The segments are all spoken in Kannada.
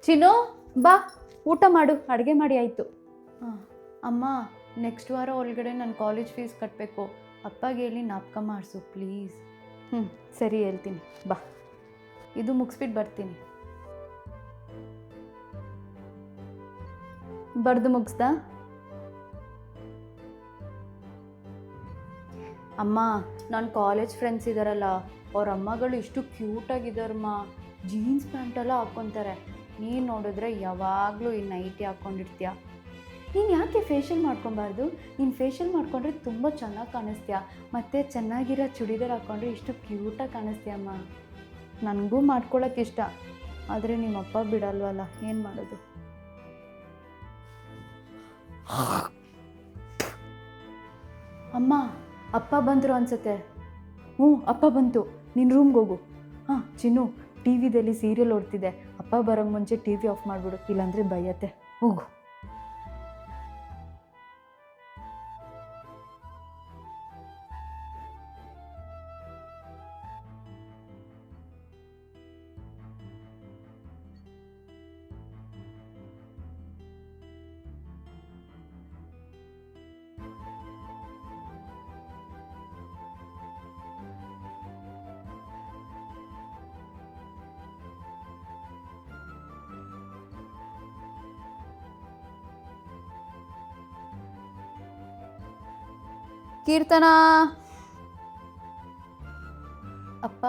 ಚಿನ್ನು ಬಾ, ಊಟ ಮಾಡು, ಅಡುಗೆ ಮಾಡಿ ಆಯಿತು. ಹಾಂ ಅಮ್ಮ, ನೆಕ್ಸ್ಟ್ ವಾರ ಒಳಗಡೆ ನಾನು ಕಾಲೇಜ್ ಫೀಸ್ ಕಟ್ಟಬೇಕು. ಅಪ್ಪಗೆ ಹೇಳಿ ಜ್ಞಾಪಕ ಮಾಡಿಸು ಪ್ಲೀಸ್. ಸರಿ ಹೇಳ್ತೀನಿ, ಬಾ. ಇದು ಮುಗಿಸ್ಬಿಟ್ಟು ಬರ್ತೀನಿ. ಬರೆದು ಮುಗಿಸ್ದಾ? ಅಮ್ಮ, ನನ್ನ ಕಾಲೇಜ್ ಫ್ರೆಂಡ್ಸ್ ಇದ್ದಾರಲ್ಲ, ಅವ್ರ ಅಮ್ಮಗಳು ಎಷ್ಟು ಕ್ಯೂಟಾಗಿದ್ದಾರಮ್ಮ. ಜೀನ್ಸ್ ಪ್ಯಾಂಟೆಲ್ಲ ಹಾಕ್ಕೊತಾರೆ. ನೀನು ನೋಡಿದ್ರೆ ಯಾವಾಗಲೂ ಈ ನೈಟಿ ಹಾಕ್ಕೊಂಡಿರ್ತೀಯ. ನೀನು ಯಾಕೆ ಫೇಶಿಯಲ್ ಮಾಡ್ಕೊಬಾರ್ದು? ನೀನು ಫೇಶಿಯಲ್ ಮಾಡ್ಕೊಂಡ್ರೆ ತುಂಬ ಚೆನ್ನಾಗಿ ಕಾಣಿಸ್ತೀಯ. ಮತ್ತು ಚೆನ್ನಾಗಿರೋ ಚೂಡಿದಾರ್ ಹಾಕ್ಕೊಂಡ್ರೆ ಇಷ್ಟು ಕ್ಯೂಟಾಗಿ ಕಾಣಿಸ್ತೀಯಮ್ಮ. ನನಗೂ ಮಾಡ್ಕೊಳ್ಳೋಕೆ ಇಷ್ಟ, ಆದರೆ ನಿಮ್ಮಪ್ಪ ಬಿಡಲ್ವಲ್ಲ, ಏನು ಮಾಡೋದು? ಅಮ್ಮ, ಅಪ್ಪ ಬಂದರು ಅನ್ಸುತ್ತೆ. ಅಪ್ಪ ಬಂತು. ನಿನ್ನ ರೂಮ್ಗೆ ಹೋಗು. ಹಾಂ ಚಿನ್ನು, ಟಿ ವಿದಲ್ಲಿ ಸೀರಿಯಲ್ ಓಡ್ತಿದೆ. ಅಪ್ಪ ಬರೋಂಗೆ ಮುಂಚೆ ಟಿ ವಿ ಆಫ್ ಮಾಡಿಬಿಡು, ಇಲ್ಲಾಂದರೆ ಬೈಯತ್ತೆ. ಹೋಗು. ಕೀರ್ತನ, ಅಪ್ಪ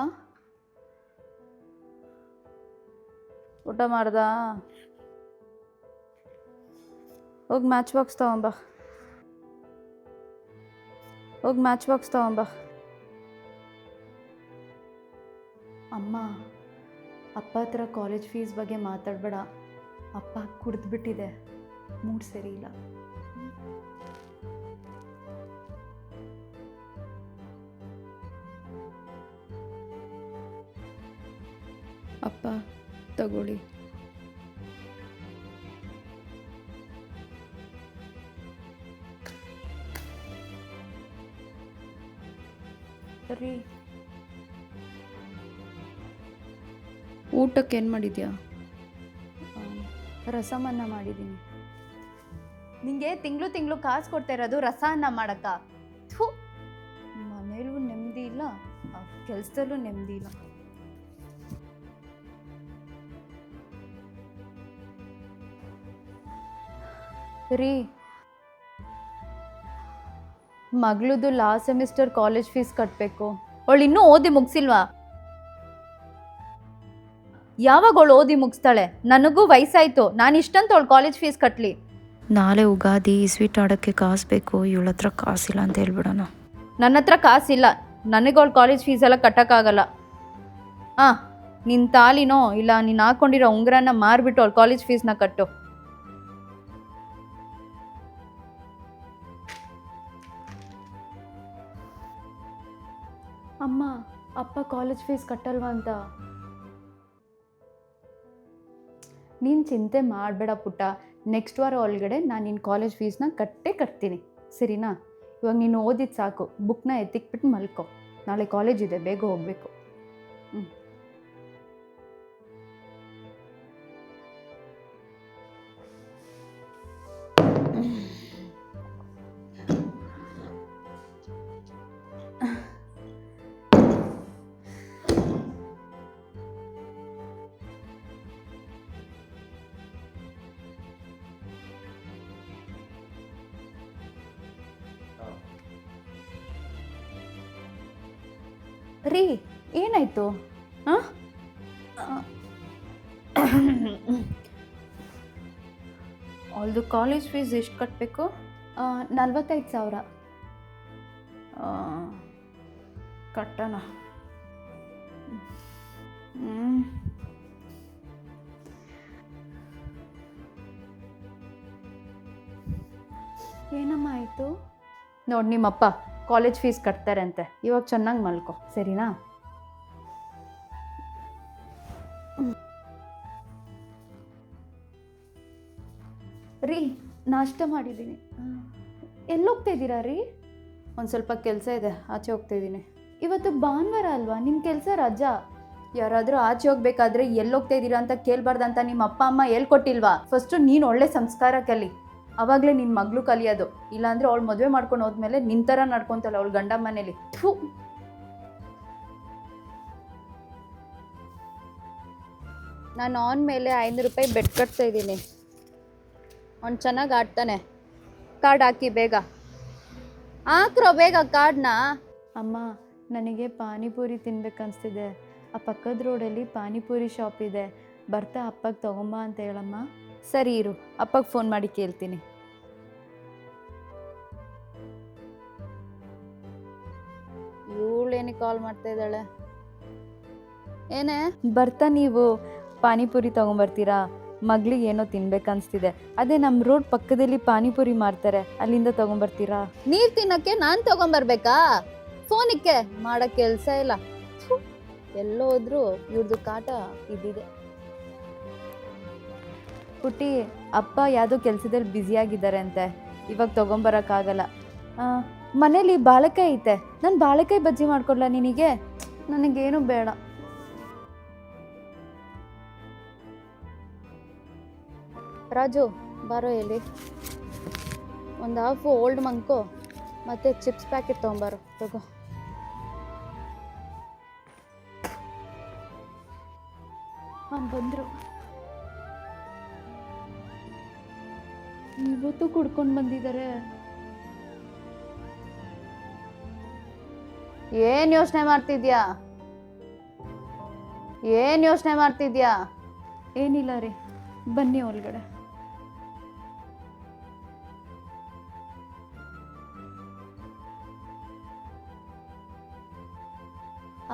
ಊಟ ಮಾಡ್ದಾ? ಹೋಗಿ ಮ್ಯಾಚ್ ಬಾಕ್ಸ್ ತಗೊಂಬ. ಅಮ್ಮ, ಅಪ್ಪ ಹತ್ರ ಕಾಲೇಜ್ ಫೀಸ್ ಬಗ್ಗೆ ಮಾತಾಡಬೇಡ. ಅಪ್ಪ ಕುಡಿದ್ಬಿಟ್ಟಿದೆ, ಮೂಡ್ ಸರಿ ಇಲ್ಲ. ಅಪ್ಪ ತಗೊಳ್ಳಿ. ಸರಿ, ಊಟಕ್ಕೆ ಏನು ಮಾಡಿದ್ಯಾ? ರಸಮನ್ನ ಮಾಡಿದ್ದೀನಿ. ನಿಂಗೆ ತಿಂಗಳು ಕಾಸು ಕೊಡ್ತಾ ಇರೋದು ರಸ ಅನ್ನ ಮಾಡಕ್ಕ? ಥೂ, ಮನೇಲೂ ನೆಮ್ಮದಿ ಇಲ್ಲ, ಕೆಲಸದಲ್ಲೂ ನೆಮ್ಮದಿ ಇಲ್ಲ. ರೀ, ಮಗಳದು ಲಾಸ್ಟ್ ಸೆಮಿಸ್ಟರ್ ಕಾಲೇಜ್ ಫೀಸ್ ಕಟ್ಟಬೇಕು. ಅವಳು ಇನ್ನೂ ಓದಿ ಮುಗಿಸಿಲ್ವಾ? ಯಾವಾಗ ಅವಳು ಓದಿ ಮುಗಿಸ್ತಾಳೆ? ನನಗೂ ವಯಸ್ಸಾಯಿತು, ನಾನು ಇಷ್ಟಂತ ಅವಳು ಕಾಲೇಜ್ ಫೀಸ್ ಕಟ್ಟಲಿ. ನಾಳೆ ಉಗಾದಿ, ಸ್ವೀಟ್ ಆಡೋಕ್ಕೆ ಕಾಸು ಬೇಕು. ಇವಳ ಹತ್ರ ಕಾಸಿಲ್ಲ ಅಂತ ಹೇಳ್ಬಿಡೋಣ. ನನ್ನ ಹತ್ರ ಕಾಸಿಲ್ಲ, ನನಗೆ ಅವಳು ಕಾಲೇಜ್ ಫೀಸ್ ಎಲ್ಲ ಕಟ್ಟೋಕ್ಕಾಗಲ್ಲ. ನಿನ್ನ ತಾಲಿನೋ ಇಲ್ಲ ನೀನು ಹಾಕ್ಕೊಂಡಿರೋ ಉಂಗುರನ ಮಾರಿಬಿಟ್ಟು ಅವಳು ಕಾಲೇಜ್ ಫೀಸ್ನ ಕಟ್ಟು. ಅಮ್ಮ, ಅಪ್ಪ ಕಾಲೇಜ್ ಫೀಸ್ ಕಟ್ಟಲ್ವಾ ಅಂತ? ನೀನು ಚಿಂತೆ ಮಾಡಬೇಡ ಪುಟ್ಟ. ನೆಕ್ಸ್ಟ್ ವಾರ ಒಳಗಡೆ ನಾನು ನಿನ್ನ ಕಾಲೇಜ್ ಫೀಸ್ನ ಕಟ್ತೀನಿ, ಸರಿನಾ? ಇವಾಗ ನೀನು ಓದಿದ್ದು ಸಾಕು, ಬುಕ್ನ ಎತ್ತಿಕ್ಬಿಟ್ಟು ಮಲ್ಕೊ. ನಾಳೆ ಕಾಲೇಜ್ ಇದೆ, ಬೇಗ ಹೋಗಬೇಕು. ರೀ, ಏನಾಯಿತು? ಅವಳದು ಕಾಲೇಜ್ ಫೀಸ್ ಎಷ್ಟು ಕಟ್ಟಬೇಕು? 45,000 ಕಟ್ಟೋಣ. ಏನಮ್ಮ ಆಯಿತು? ನೋಡಿ, ನಿಮ್ಮಪ್ಪ ಕಾಲೇಜ್ ಫೀಸ್ ಕಟ್ತಾರೆ ಅಂತೆ. ಇವಾಗ ಚೆನ್ನಾಗಿ ಮಲ್ಕೊ, ಸರಿನಾ? ರೀ, ನಾಷ್ಟ ಮಾಡಿದ್ದೀನಿ. ಎಲ್ಲೋಗ್ತಾ ಇದ್ದೀರಾ ರೀ? ಒಂದು ಸ್ವಲ್ಪ ಕೆಲಸ ಇದೆ, ಆಚೆ ಹೋಗ್ತಾ ಇದ್ದೀನಿ. ಇವತ್ತು ಭಾನುವಾರ ಅಲ್ವಾ? ನಿಮ್ಮ ಕೆಲಸ ರಜಾ. ಯಾರಾದರೂ ಆಚೆ ಹೋಗ್ಬೇಕಾದ್ರೆ ಎಲ್ಲೋಗ್ತಾ ಇದ್ದೀರಾ ಅಂತ ಕೇಳಬಾರ್ದಂತ ನಿಮ್ಮ ಅಪ್ಪ ಅಮ್ಮ ಹೇಳ್ಕೊಟ್ಟಿಲ್ವಾ? ಫಸ್ಟು ನೀನು ಒಳ್ಳೆ ಸಂಸ್ಕಾರ ಕಲಿ, ಅವಾಗಲೇ ನಿನ್ನ ಮಗಳು ಕಲಿಯೋದು. ಇಲ್ಲಾಂದರೆ ಅವಳು ಮದುವೆ ಮಾಡ್ಕೊಂಡು ಹೋದ್ಮೇಲೆ ನಿನ್ನ ಥರ ನಡ್ಕೊತಾಳೆ ಅವಳು ಗಂಡ ಮನೇಲಿ. ಥೂ. ನಾನು ಅವನ ಮೇಲೆ 500 ರೂಪಾಯಿ ಬೆಟ್ ಕಟ್ತಾ ಇದ್ದೀನಿ. ಅವ್ನು ಚೆನ್ನಾಗಿ ಆಡ್ತಾನೆ. ಕಾರ್ಡ್ ಹಾಕಿ ಬೇಗ ಹಾಕ್ರೋ, ಬೇಗ ಕಾರ್ಡ್ನ. ಅಮ್ಮ, ನನಗೆ ಪಾನಿಪುರಿ ತಿನ್ಬೇಕನ್ನಿಸ್ತಿದೆ. ಆ ಪಕ್ಕದ ರೋಡಲ್ಲಿ ಪಾನಿಪುರಿ ಶಾಪ್ ಇದೆ, ಬರ್ತಾ ಅಪ್ಪಗೆ ತಗೊಂಬ ಅಂತ ಹೇಳಮ್ಮ. ಸರಿ ಇರು, ಅಪ್ಪಗೆ ಫೋನ್ ಮಾಡಿ ಕೇಳ್ತೀನಿ. ಇವಳೇನಿಗೆ ಕಾಲ್ ಮಾಡ್ತಾ ಇದ್ದಾಳೆ? ಏನೇ ಬರ್ತಾ ನೀವು ಪಾನಿಪುರಿ ತೊಗೊಂಬರ್ತೀರಾ? ಮಗಳಿಗೆ ಏನೋ ತಿನ್ಬೇಕನ್ನಿಸ್ತಿದೆ. ಅದೇ ನಮ್ಮ ರೋಡ್ ಪಕ್ಕದಲ್ಲಿ ಪಾನಿಪುರಿ ಮಾರ್ತಾರೆ, ಅಲ್ಲಿಂದ ತೊಗೊಂಬರ್ತೀರಾ? ನೀವು ತಿನ್ನೋಕ್ಕೆ ನಾನು ತೊಗೊಂಬರ್ಬೇಕಾ? ಫೋನಿಕ್ಕೆ ಮಾಡೋ ಕೆಲಸ ಇಲ್ಲ. ಎಲ್ಲೋ ಹೋದ್ರೂ ಇವ್ರದ್ದು ಕಾಟ ಇದ್ದಿದೆ. ಪುಟ್ಟಿ, ಅಪ್ಪ ಯಾವುದೋ ಕೆಲಸದಲ್ಲಿ ಬ್ಯುಸಿಯಾಗಿದ್ದಾರೆ ಅಂತೆ, ಇವಾಗ ತೊಗೊಂಬರೋಕ್ಕಾಗಲ್ಲ. ಮನೇಲಿ ಬಾಳೆಕಾಯಿ ಐತೆ, ನಾನು ಬಾಳೆಕಾಯಿ ಬಜ್ಜಿ ಮಾಡ್ಕೊಡ್ಲಾ ನಿನಗೆ? ನನಗೇನು ಬೇಡ. ರಾಜು, ಬಾರೋ ಎಲ್ಲಿ ಒಂದು ಹಾಫ್ ಓಲ್ಡ್ ಮಂಕು ಮತ್ತು ಚಿಪ್ಸ್ ಪ್ಯಾಕೆಟ್ ತೊಗೊಂಬಾರೋ. ತಗೋ. ಬಂದರು. ಇವತ್ತು ಕುಡ್ಕೊಂಡು ಬಂದಿದ್ದಾರೆ. ಏನ್ ಯೋಚನೆ ಮಾಡ್ತಿದ್ಯಾ? ಏನಿಲ್ಲ ರೀ, ಬನ್ನಿ ಒಳಗಡೆ.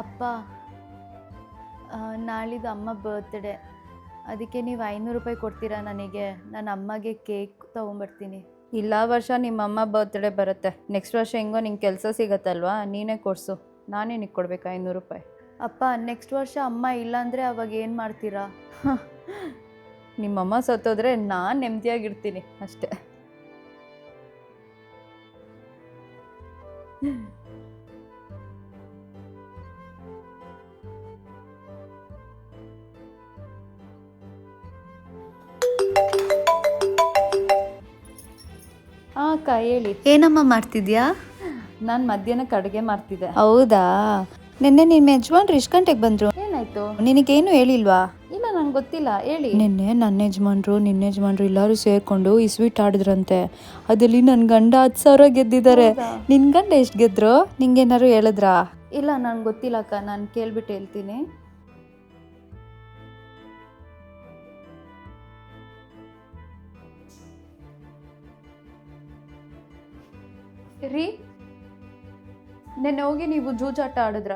ಅಪ್ಪ, ನಾಳಿದ್ದು ಅಮ್ಮ ಬರ್ತ್ಡೇ, ಅದಕ್ಕೆ ನೀವು 500 ರೂಪಾಯಿ ಕೊಡ್ತೀರಾ ನನಗೆ? ನಾನು ಅಮ್ಮಗೆ ಕೇಕ್ ತೊಗೊಂಬರ್ತೀನಿ. ಇಲ್ಲ, ವರ್ಷ ನಿಮ್ಮ ಅಮ್ಮ ಬರ್ತ್ಡೇ ಬರುತ್ತೆ, ನೆಕ್ಸ್ಟ್ ವರ್ಷ ಹೆಂಗೋ ನಿಂಗೆ ಕೆಲಸ ಸಿಗತ್ತಲ್ವಾ, ನೀನೇ ಕೊಡಿಸು. ನಾನೇನಿಗೆ ಕೊಡ್ಬೇಕು 500 ರೂಪಾಯಿ? ಅಪ್ಪ, ನೆಕ್ಸ್ಟ್ ವರ್ಷ ಅಮ್ಮ ಇಲ್ಲಾಂದರೆ ಅವಾಗ ಏನು ಮಾಡ್ತೀರಾ? ನಿಮ್ಮಮ್ಮ ಸತ್ತೋದ್ರೆ ನಾನು ನೆಮ್ಮದಿಯಾಗಿರ್ತೀನಿ ಅಷ್ಟೆ. ಅಕ್ಕ ಹೇಳಿ. ಏನಮ್ಮ ಮಾಡ್ತಿದ್ಯಾ? ನಾನು ಮಧ್ಯಾಹ್ನಕ್ಕೆ ಅಡುಗೆ ಮಾಡ್ತಿದ್ದೆ. ಹೌದಾ? ನಿನ್ನೆ ನಿಮ್ಮ ಯಜಮಾನ್ರು ಎಷ್ಟು ಗಂಟೆಗೆ ಬಂದರು? ಏನಾಯ್ತು? ನಿನಗೇನು ಹೇಳಿಲ್ವಾ? ಇಲ್ಲ, ನಂಗೆ ಗೊತ್ತಿಲ್ಲ, ಹೇಳಿ. ನಿನ್ನೆ ನನ್ನ ಯಜಮಾನ್ರು ಎಲ್ಲರೂ ಸೇರಿಕೊಂಡು ಈ ಸ್ವೀಟ್ ಆಡಿದ್ರಂತೆ. ಅದರಲ್ಲಿ ನನ್ನ ಗಂಡ 10,000 ಗೆದ್ದಿದ್ದಾರೆ. ನಿನ್ನ ಗಂಡ ಎಷ್ಟು ಗೆದ್ರು? ನಿಂಗೇನಾರು ಹೇಳಿದ್ರಾ? ಇಲ್ಲ, ನಂಗೆ ಗೊತ್ತಿಲ್ಲ ಅಕ್ಕ, ನಾನು ಕೇಳ್ಬಿಟ್ಟು ಹೇಳ್ತೀನಿ. ರೀ, ನೆನ್ನೆ ಹೋಗಿ ನೀವು ಜೂಜಾಟ ಆಡಿದ್ರ?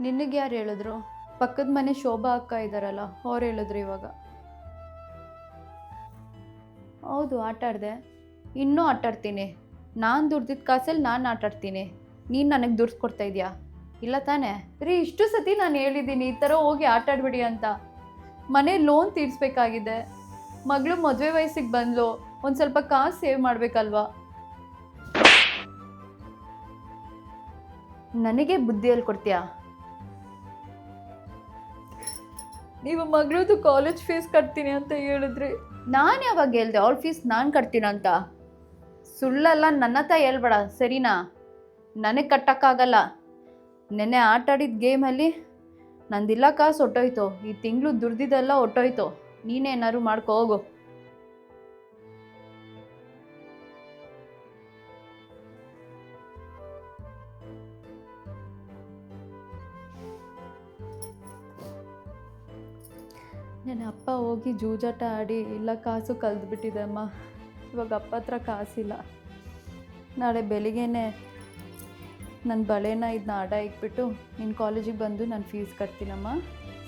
ನಿನಗೆ ಯಾರು ಹೇಳಿದ್ರು? ಪಕ್ಕದ ಮನೆ ಶೋಭಾ ಅಕ್ಕ ಇದ್ದಾರಲ್ಲ, ಅವ್ರು ಹೇಳಿದ್ರು ಇವಾಗ. ಹೌದು, ಆಟ ಆಡಿದೆ. ಇನ್ನೂ ಆಟಾಡ್ತೀನಿ. ನಾನು ದುಡ್ದಿದ್ದ ಕಾಸಲ್ಲಿ ನಾನು ಆಟಾಡ್ತೀನಿ. ನೀನು ನನಗೆ ದುಡ್ಡು ಕೊಡ್ತಾ ಇದೆಯಾ? ಇಲ್ಲ ತಾನೇ? ರೀ, ಇಷ್ಟು ಸತಿ ನಾನು ಹೇಳಿದ್ದೀನಿ ಈ ಥರ ಹೋಗಿ ಆಟಾಡ್ಬಿಡಿ ಅಂತ. ಮನೆ ಲೋನ್ ತೀರಿಸ್ಬೇಕಾಗಿದೆ, ಮಗಳು ಮದುವೆ ವಯಸ್ಸಿಗೆ ಬಂದ್ಲು, ಒಂದು ಸ್ವಲ್ಪ ಕಾಸು ಸೇವ್ ಮಾಡಬೇಕಲ್ವಾ? ನನಗೆ ಬುದ್ಧಿ ಹೇಳ್ಕೊಡ್ತೀಯಾ? ನೀವು ಮಗಳದು ಕಾಲೇಜ್ ಫೀಸ್ ಕಟ್ತೀನಿ ಅಂತ ಹೇಳಿದ್ರಿ. ನಾನು ಯಾವಾಗ ಹೇಳ್ದೆ ಅವಳ ಫೀಸ್ ನಾನು ಕಟ್ತೀನಂತ? ಸುಳ್ಳಲ್ಲ, ನನ್ನ ಹತ್ರ ಹೇಳ್ಬೇಡ, ಸರಿನಾ? ನನಗೆ ಕಟ್ಟೋಕ್ಕಾಗಲ್ಲ. ನೆನ್ನೆ ಆಟಾಡಿದ ಗೇಮಲ್ಲಿ ನಂದಿಲ್ಲ ಕಾಸು ಹೊಟ್ಟೋಯ್ತು. ಈ ತಿಂಗಳು ದುಡ್ದಿದ್ದೆಲ್ಲ ಹೊಟ್ಟೋಯ್ತು. ನೀನೇನಾದ್ರು ಮಾಡ್ಕೊ ಹೋಗು. ನನ್ನ ಅಪ್ಪ ಹೋಗಿ ಜೂಜಾಟ ಆಡಿ ಇಲ್ಲ ಕಾಸು ಕಳೆದ್ಬಿಟ್ಟಿದೆ ಅಮ್ಮ. ಇವಾಗ ಅಪ್ಪ ಹತ್ರ ಕಾಸಿಲ್ಲ. ನಾಳೆ ಬೆಳಿಗ್ಗೆನೆ ನನ್ನ ಬಳೆನ ಇದನ್ನ ಆಡ ಇಟ್ಬಿಟ್ಟು ನಿನ್ನ ಕಾಲೇಜಿಗೆ ಬಂದು ನಾನು ಫೀಸ್ ಕಟ್ತೀನಮ್ಮ,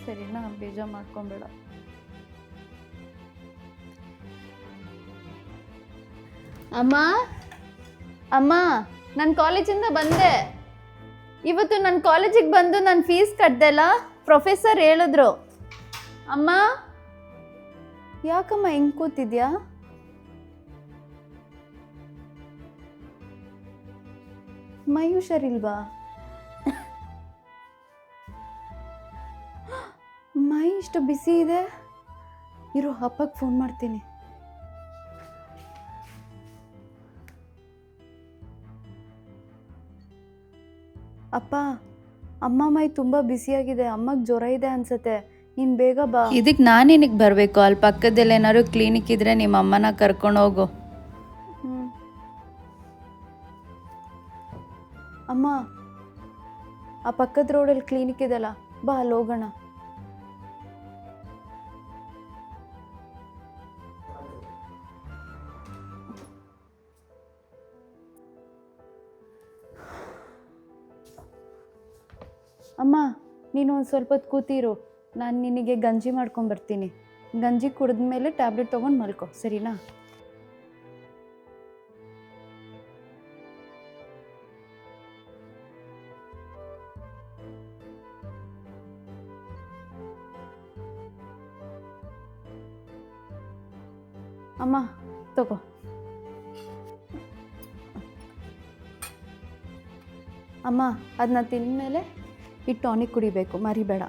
ಸರಿನಾ? ಬೇಜಾರು ಮಾಡ್ಕೊಬೇಡ. ಅಮ್ಮ, ಅಮ್ಮ, ನಾನು ಕಾಲೇಜಿಂದ ಬಂದೆ. ಇವತ್ತು ನನ್ನ ಕಾಲೇಜಿಗೆ ಬಂದು ನಾನು ಫೀಸ್ ಕಟ್ದೆಲ್ಲ ಪ್ರೊಫೆಸರ್ ಹೇಳಿದ್ರು. ಅಮ್ಮ, ಯಾಕಮ್ಮ ಹೆಂಗೆ ಕೂತಿದ್ಯಾ? ಮೈ ಹುಷಾರಿಲ್ವಾ? ಮೈ ಇಷ್ಟು ಬಿಸಿ ಇದೆ. ಇರು, ಅಪ್ಪಗೆ ಫೋನ್ ಮಾಡ್ತೀನಿ. ಅಪ್ಪ, ಅಮ್ಮ ಮೈ ತುಂಬ ಬಿಸಿಯಾಗಿದೆ, ಅಮ್ಮಗೆ ಜ್ವರ ಇದೆ ಅನ್ಸತ್ತೆ, ನೀನು ಬೇಗ ಬಾ. ಇದಕ್ಕೆ ನಾನೇನಿಗೆ ಬರಬೇಕು? ಅಲ್ಲಿ ಪಕ್ಕದಲ್ಲಿ ಏನಾದ್ರು ಕ್ಲಿನಿಕ್ ಇದ್ದರೆ ನಿಮ್ಮ ಅಮ್ಮನ ಕರ್ಕೊಂಡು ಹೋಗು. ಅಮ್ಮ, ಆ ಪಕ್ಕದ ರೋಡಲ್ಲಿ ಕ್ಲಿನಿಕ್ ಇದೆಲ್ಲ, ಬಾ ಅಲ್ಲಿ ಹೋಗೋಣ. ಅಮ್ಮ, ನೀನು ಒಂದು ಸ್ವಲ್ಪ ಹೊತ್ತು ಕೂತಿರು, ನಾನು ನಿನಗೆ ಗಂಜಿ ಮಾಡ್ಕೊಂಬರ್ತೀನಿ. ಗಂಜಿ ಕುಡಿದ್ಮೇಲೆ ಟ್ಯಾಬ್ಲೆಟ್ ತೊಗೊಂಡು ಮಲ್ಕೋ, ಸರಿನಾ? ಅಮ್ಮ ತಗೋ. ಅಮ್ಮ, ಅದನ್ನ ತಿಂದಮೇಲೆ ಈ ಟಾನಿಕ್ ಕುಡಿಬೇಕು, ಮರಿಬೇಡ.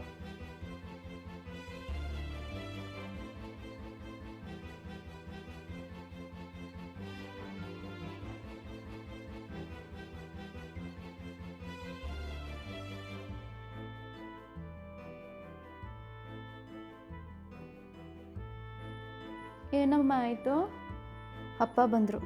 ಏನಮ್ಮ ಆಯಿತು? ಅಪ್ಪ ಬಂದರು.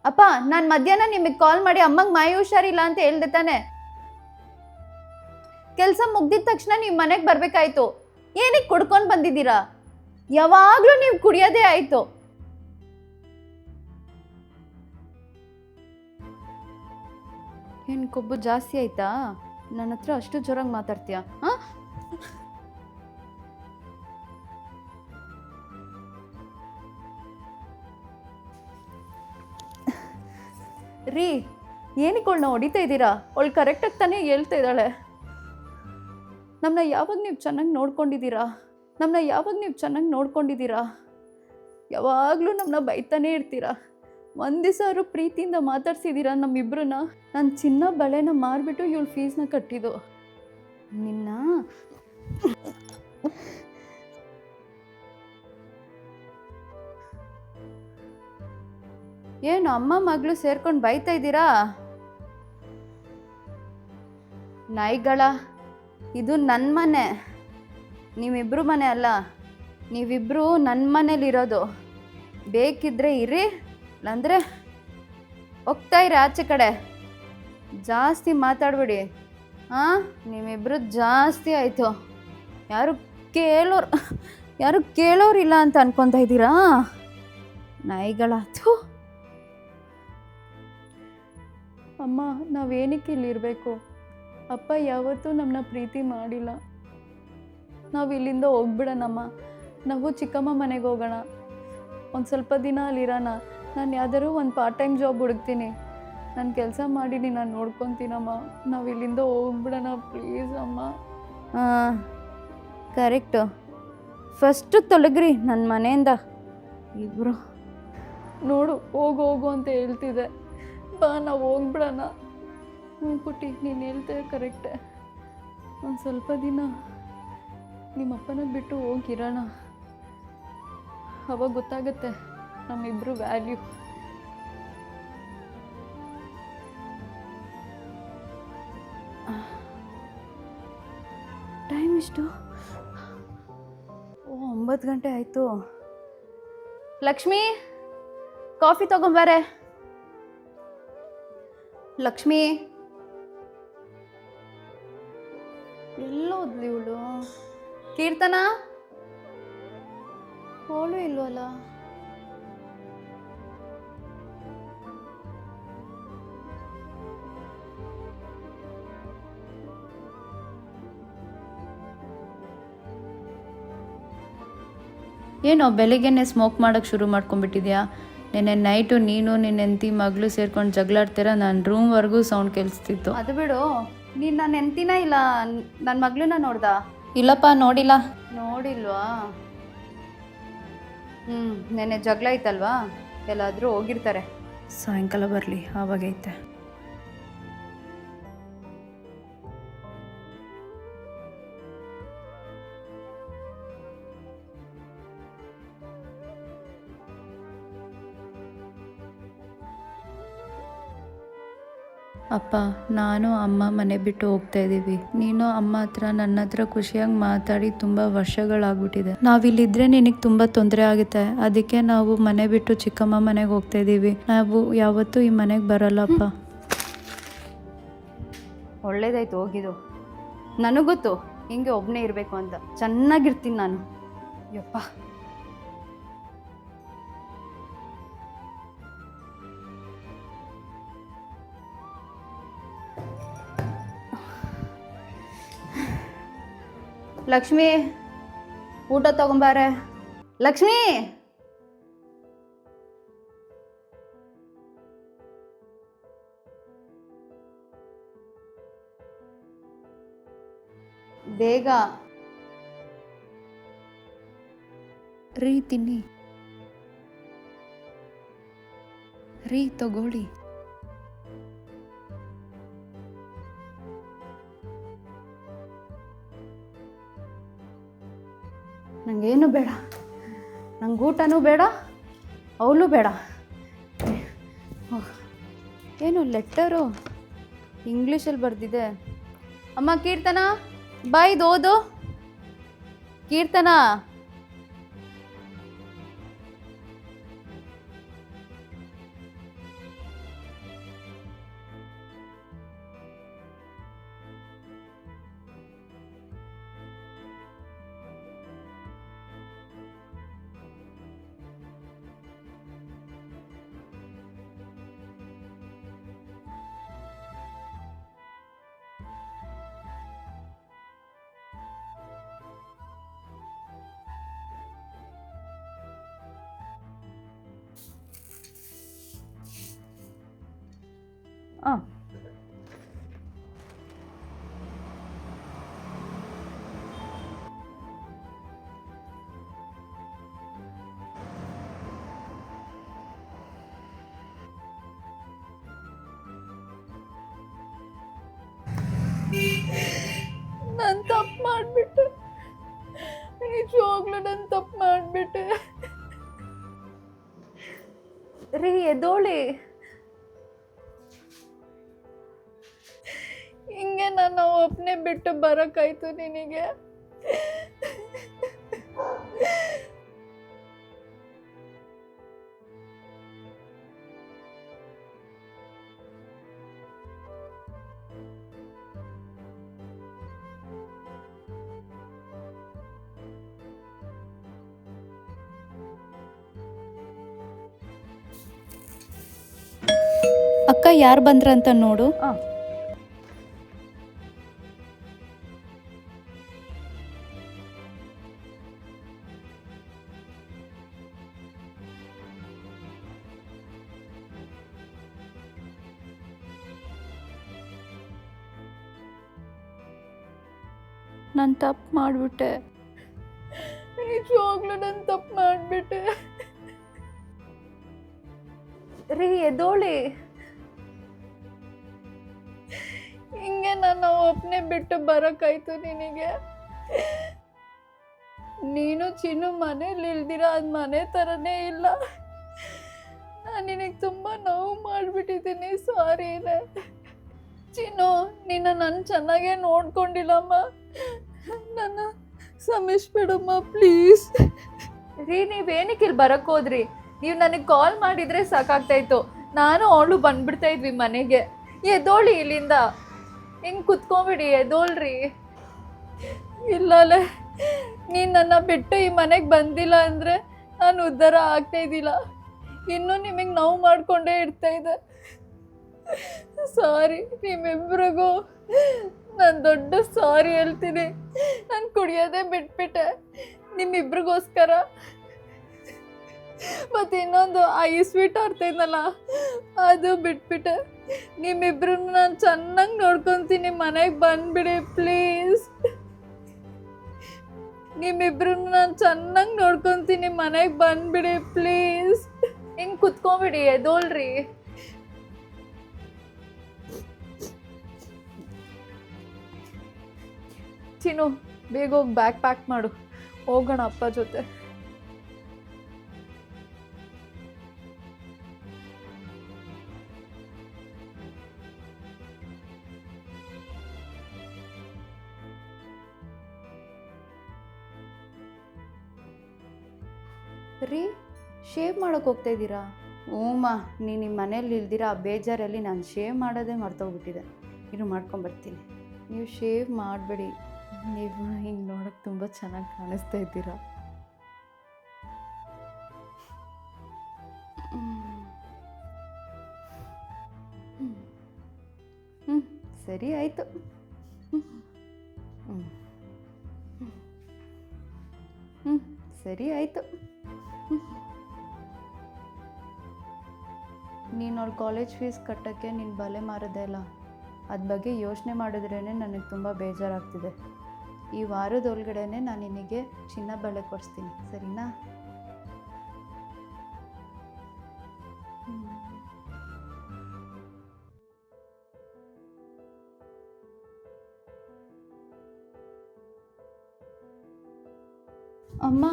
ಅಪ್ಪ, ನಾನು ಮಧ್ಯಾಹ್ನ ನಿಮಗೆ ಕಾಲ್ ಮಾಡಿ ಅಮ್ಮಂಗೆ ಮೈ ಹುಷಾರಿಲ್ಲ ಅಂತ ಹೇಳ್ದೆ ತಾನೆ. ಕೆಲಸ ಮುಗ್ದಿದ ತಕ್ಷಣ ನೀವು ಮನೆಗೆ ಬರಬೇಕಾಯ್ತು. ಏನಕ್ಕೆ ಕುಡ್ಕೊಂಡು ಬಂದಿದ್ದೀರಾ? ಯಾವಾಗಲೂ ನೀವು ಕುಡಿಯೋದೇ ಆಯಿತು. ಏನು ಕೊಬ್ಬು ಜಾಸ್ತಿ ಆಯ್ತಾ? ನನ್ನ ಹತ್ರ ಅಷ್ಟು ಜೋರಾಗಿ ಮಾತಾಡ್ತೀಯಾ? ಹಾಂ, ರೀ, ಏನಕ್ಕೆ ಅವಳನ್ನ ಹೊಡಿತಾ ಇದ್ದೀರಾ? ಅವಳು ಕರೆಕ್ಟಾಗಿ ತಾನೇ ಹೇಳ್ತಾ ಇದ್ದಾಳೆ. ನಮ್ಮನ್ನ ಯಾವಾಗ ನೀವು ಚೆನ್ನಾಗಿ ನೋಡ್ಕೊಂಡಿದ್ದೀರಾ? ಯಾವಾಗಲೂ ನಮ್ಮನ್ನ ಬೈತಾನೇ ಇರ್ತೀರಾ. ಒಂದು ದಿವಸ ಅವರು ಪ್ರೀತಿಯಿಂದ ಮಾತಾಡ್ಸಿದ್ದೀರಾ ನಮ್ಮಿಬ್ಬರನ್ನ? ನಾನು ಚಿನ್ನ ಬಳೆನ ಮಾರಿಬಿಟ್ಟು ಇವಳು ಫೀಸ್ನ ಕಟ್ಟಿದ್ದು. ನಿನ್ನ ಏನು ಅಮ್ಮ ಮಗಳು ಸೇರ್ಕೊಂಡು ಬೈತಾ ಇದ್ದೀರಾ? ನಾಯಿಗಳ, ಇದು ನನ್ನ ಮನೆ, ನೀವಿಬ್ರು ಮನೆ ಅಲ್ಲ. ನೀವಿಬ್ಬರು ನನ್ನ ಮನೇಲಿರೋದು. ಬೇಕಿದ್ರೆ ಇರಿ, ಇಲ್ಲಾಂದರೆ ಹೋಗ್ತಾ ಇರಿ ಆಚೆ ಕಡೆ. ಜಾಸ್ತಿ ಮಾತಾಡ್ಬೇಡಿ. ಹಾಂ, ನೀವಿಬ್ಬರು ಜಾಸ್ತಿ ಆಯಿತು. ಯಾರು ಕೇಳೋರಿಲ್ಲ ಅಂತ ಅನ್ಕೊತಾ ಇದ್ದೀರಾ ನಾಯಿಗಳ? ಥು. ಅಮ್ಮ, ನಾವೇನಕ್ಕೆ ಇಲ್ಲಿರಬೇಕು? ಅಪ್ಪ ಯಾವತ್ತೂ ನಮ್ಮನ್ನ ಪ್ರೀತಿ ಮಾಡಿಲ್ಲ. ನಾವು ಇಲ್ಲಿಂದ ಹೋಗ್ಬಿಡೋಣಮ್ಮ. ನಾವು ಚಿಕ್ಕಮ್ಮ ಮನೆಗೆ ಹೋಗೋಣ. ಒಂದು ಸ್ವಲ್ಪ ದಿನ ಅಲ್ಲಿರೋಣ. ನಾನು ಯಾವ್ದಾದ್ರು ಒಂದು ಪಾರ್ಟ್ ಟೈಮ್ ಜಾಬ್ ಹುಡುಕ್ತೀನಿ. ನಾನು ಕೆಲಸ ಮಾಡಿ ನಾನು ನೋಡ್ಕೊತೀನಮ್ಮ. ನಾವು ಇಲ್ಲಿಂದ ಹೋಗ್ಬಿಡೋಣ ಪ್ಲೀಸ್ ಅಮ್ಮ. ಹಾಂ, ಕರೆಕ್ಟು. ಫಸ್ಟು ತೊಲಗ್ರಿ ನನ್ನ ಮನೆಯಿಂದ ಇಬ್ಬರು. ನೋಡು, ಹೋಗು ಅಂತ ಹೇಳ್ತಿದ್ದೆ. ಬಾ, ನಾವು ಹೋಗ್ಬಿಡೋಣ. ಹ್ಞೂ ಪುಟ್ಟಿ, ನೀನು ಹೇಳ್ತೇವೆ ಕರೆಕ್ಟೇ. ಒಂದು ಸ್ವಲ್ಪ ದಿನ ನಿಮ್ಮಪ್ಪನ ಬಿಟ್ಟು ಹೋಗಿರೋಣ. ಅವಾಗ ಗೊತ್ತಾಗುತ್ತೆ ನಮ್ಮಿಬ್ಬರು ವ್ಯಾಲ್ಯೂ. ಟೈಮ್ ಎಷ್ಟು? 9 ಗಂಟೆ ಆಯಿತು. ಲಕ್ಷ್ಮಿ, ಕಾಫಿ ತಗೊಂಬಾರೆ. ಲಕ್ಷ್ಮಿ, ಎಲ್ಲೋದ್ಲಿ ಇವಳು? ಕೀರ್ತನ, ಅವಳು ಇಲ್ವಲ್ಲ? ಏನೋ ಬೆಳಿಗ್ಗೆನೆ ಸ್ಮೋಕ್ ಮಾಡೋಕ್ಕೆ ಶುರು ಮಾಡ್ಕೊಂಡ್ಬಿಟ್ಟಿದ್ಯಾ? ನೆನ್ನೆ ನೈಟು ನೀನು ನಿನ್ನ ಹೆಂಡತಿ ಮಗಳು ಸೇರ್ಕೊಂಡು ಜಗಳಾಡ್ತೀರ. ನನ್ನ ರೂಮ್ವರೆಗೂ ಸೌಂಡ್ ಕೇಳಿಸ್ತಿತ್ತು. ಅದು ಬಿಡು, ನೀನು ನನ್ನ ಹೆಂಡ್ತಿನ ಇಲ್ಲ ನನ್ನ ಮಗಳನ್ನ ನೋಡ್ದ? ಇಲ್ಲಪ್ಪ, ನೋಡಿಲ್ವಾ? ನೆನ್ನೆ ಜಗಳ ಐತಲ್ವಾ? ಎಲ್ಲಾದರೂ ಹೋಗಿರ್ತಾರೆ. ಸಾಯಂಕಾಲ ಬರಲಿ, ಆವಾಗೈತೆ. ಅಪ್ಪ, ನಾನು ಅಮ್ಮ ಮನೆ ಬಿಟ್ಟು ಹೋಗ್ತಾ ಇದ್ದೀವಿ. ನೀನು ಅಮ್ಮ ಹತ್ರ ನನ್ನ ಹತ್ರ ಖುಷಿಯಾಗಿ ಮಾತಾಡಿ ತುಂಬ ವರ್ಷಗಳಾಗ್ಬಿಟ್ಟಿದೆ. ನಾವಿಲ್ಲಿದ್ರೆ ನಿನಗೆ ತುಂಬ ತೊಂದರೆ ಆಗುತ್ತೆ. ಅದಕ್ಕೆ ನಾವು ಮನೆ ಬಿಟ್ಟು ಚಿಕ್ಕಮ್ಮ ಮನೆಗೆ ಹೋಗ್ತಾ ಇದ್ದೀವಿ. ನಾವು ಯಾವತ್ತೂ ಈ ಮನೆಗೆ ಬರಲ್ಲಪ್ಪ. ಒಳ್ಳೇದಾಯ್ತು ಹೋಗಿದ್ದು. ನನಗೆ ಗೊತ್ತು ಹಿಂಗೆ ಒಬ್ಬನೇ ಇರಬೇಕು ಅಂತ. ಚೆನ್ನಾಗಿರ್ತೀನಿ ನಾನು. ಯಪ್ಪ, ಲಕ್ಷ್ಮಿ ಊಟ ತಗೊಂಬಾರೆ. ಲಕ್ಷ್ಮಿ, ಬೇಗ. ರೀ ತಿನ್ನಿ. ರೀ ತಗೊಳ್ಳಿ. ನನಗೇನು ಬೇಡ, ನಂಗೆ ಊಟನೂ ಬೇಡ, ಅವಳು ಬೇಡ. ಏನು ಲೆಟರು ಇಂಗ್ಲೀಷಲ್ಲಿ ಬರೆದಿದೆ. ಅಮ್ಮ ಕೀರ್ತನ, ಬಾ ಇದು ಓದು. ಕೀರ್ತನ, ಹಾಂ ನಾನು ತಪ್ಪು ಮಾಡಿಬಿಟ್ಟೆ. ನಿಜವಾಗ್ಲೂ ನಾನು ತಪ್ಪು ಮಾಡಿಬಿಟ್ಟೆ. ರೀ ಎದೋಳಿ. ಹಿಂಗೆ ನಾನು ಒಬ್ಬನೇ ಬಿಟ್ಟು ಬರೋಕ್ಕಾಯ್ತು ನಿನಗೆ? ಅಕ್ಕ ಯಾರು ಬಂದ್ರಂತ ನೋಡು. ಹಾಂ ನಾನು ತಪ್ಪು ಮಾಡಿಬಿಟ್ಟೆ. ನಿಜವಾಗ್ಲೂ ನಾನು ತಪ್ಪು ಮಾಡಿಬಿಟ್ಟೆ. ರೀ ಎದೋಳಿ. ಹಿಂಗೆ ನಾನು ಒಬ್ಬನೇ ಬಿಟ್ಟು ಬರೋಕ್ಕಾಯ್ತು ನಿನಗೆ? ನೀನು ಚಿನ್ನು ಮನೇಲಿ ಇಲ್ದಿರ ಅದು ಮನೆ ಥರನೇ ಇಲ್ಲ. ನಾನು ನಿನಗೆ ತುಂಬ ನೋವು ಮಾಡಿಬಿಟ್ಟಿದ್ದೀನಿ. ಸಾರಿನೇ ಚಿನ್ನು. ನನ್ನ ಚೆನ್ನಾಗೇ ನೋಡ್ಕೊಂಡಿಲ್ಲಮ್ಮ. ನನ್ನ ಕ್ಷಮಿಸ್ಬಿಡಮ್ಮ ಪ್ಲೀಸ್. ರೀ ನೀವೇನಕ್ಕೆ ಇಲ್ಲಿ ಬರಕ್ಕೆ ಹೋದ್ರಿ? ನೀವು ನನಗೆ ಕಾಲ್ ಮಾಡಿದರೆ ಸಾಕಾಗ್ತಾಯಿತ್ತು. ನಾನು ಅವಳು ಬಂದ್ಬಿಡ್ತಾ ಇದ್ವಿ ಮನೆಗೆ. ಎದೋಳಿ ಇಲ್ಲಿಂದ. ಹಿಂಗೆ ಕುತ್ಕೊಂಬಿಡಿ, ಎದೋಳ್ರಿ. ಇಲ್ಲಲೇ, ನೀನು ನನ್ನ ಬಿಟ್ಟು ಈ ಮನೆಗೆ ಬಂದಿಲ್ಲ ಅಂದರೆ ನಾನು ಉದ್ಧಾರ ಆಗ್ತಾಯಿದ್ದಿಲ್ಲ. ಇನ್ನೂ ನಿಮಗೆ ನೋವು ಮಾಡಿಕೊಂಡೇ ಇರ್ತಾಯಿದ್ದೆ. ಸಾರಿ, ನಿಮ್ಮಿಬ್ರಿಗೂ ನಾನು ದೊಡ್ಡ ಸಾರಿ ಹೇಳ್ತೀನಿ. ನಾನು ಕುಡಿಯೋದೇ ಬಿಟ್ಬಿಟ್ಟೆ ನಿಮ್ಮಿಬ್ರಿಗೋಸ್ಕರ. ಮತ್ತು ಇನ್ನೊಂದು ಈ ಸ್ವೀಟ್ ಆಡ್ತಾಯಿದ್ನಲ್ಲ, ಅದು ಬಿಟ್ಬಿಟ್ಟೆ. ನಿಮ್ಮಿಬ್ರು ನಾನು ಚೆನ್ನಾಗಿ ನೋಡ್ಕೊತೀನಿ. ಮನೆಗೆ ಬಂದುಬಿಡಿ ಪ್ಲೀಸ್. ನಿಮ್ಮಿಬ್ರು ನಾನು ಚೆನ್ನಾಗಿ ನೋಡ್ಕೊತೀನಿ. ಮನೆಗೆ ಬಂದುಬಿಡಿ ಪ್ಲೀಸ್. ಹಿಂಗೆ ಕುತ್ಕೊಂಬಿಡಿ, ಎದೋಳ್ರಿ. ಚಿನ್ನು, ಬೇಗ ಹೋಗಿ ಬ್ಯಾಗ್ ಪ್ಯಾಕ್ ಮಾಡು, ಹೋಗೋಣ ಅಪ್ಪ ಜೊತೆ. ರೀ, ಶೇವ್ ಮಾಡೋಕೆ ಹೋಗ್ತಾ ಇದ್ದೀರಾ? ಹ್ಞೂಮ್ಮ, ನೀನು ನಿಮ್ಮ ಮನೇಲಿ ಇಲ್ದಿರ ಆ ಬೇಜಾರಲ್ಲಿ ನಾನು ಶೇವ್ ಮಾಡೋದೇ ಮರ್ತೋಗ್ಬಿಟ್ಟಿದೆ. ಇನ್ನು ಮಾಡ್ಕೊಂಬರ್ತೀನಿ. ನೀವು ಶೇವ್ ಮಾಡಬೇಡಿ, ನೀವು ಹಿಂಗೆ ನೋಡೋಕ್ಕೆ ತುಂಬ ಚೆನ್ನಾಗಿ ಕಾಣಿಸ್ತಾ ಇದ್ದೀರಾ. ಹ್ಞೂ, ಸರಿ ಆಯಿತು. ಹ್ಞೂ, ಸರಿ ಆಯಿತು. ನೀನು ಅವಳು ಕಾಲೇಜ್ ಫೀಸ್ ಕಟ್ಟೋಕ್ಕೆ ನೀನು ಬಲೆ ಮಾರದೆ ಅಲ್ಲ, ಅದ್ರ ಬಗ್ಗೆ ಯೋಚನೆ ಮಾಡಿದ್ರೇ ನನಗೆ ತುಂಬ ಬೇಜಾರಾಗ್ತಿದೆ. ಈ ವಾರದ ಒಳಗಡೆ ನಾನು ನಿನಗೆ ಚಿನ್ನ ಬಳೆ ಕೊಡಿಸ್ತೀನಿ, ಸರಿನಾ? ಅಮ್ಮ,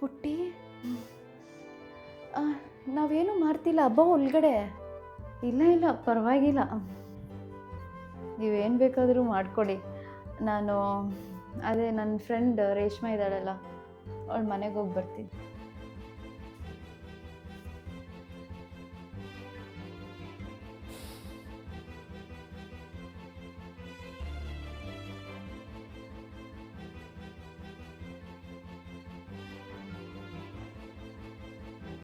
ಪುಟ್ಟಿ, ನಾವೇನು ಮಾಡ್ತಿಲ್ಲ, ಹಬ್ಬ ಒಳಗಡೆ. ಇಲ್ಲ ಪರವಾಗಿಲ್ಲ, ನೀವೇನು ಬೇಕಾದರೂ ಮಾಡಿಕೊಡಿ. ನಾನು ಅದೇ ನನ್ನ ಫ್ರೆಂಡ್ ರೇಷ್ಮೆ ಇದ್ದಾಳಲ್ಲ, ಅವಳ ಮನೆಗೆ ಹೋಗಿ ಬರ್ತೀನಿ.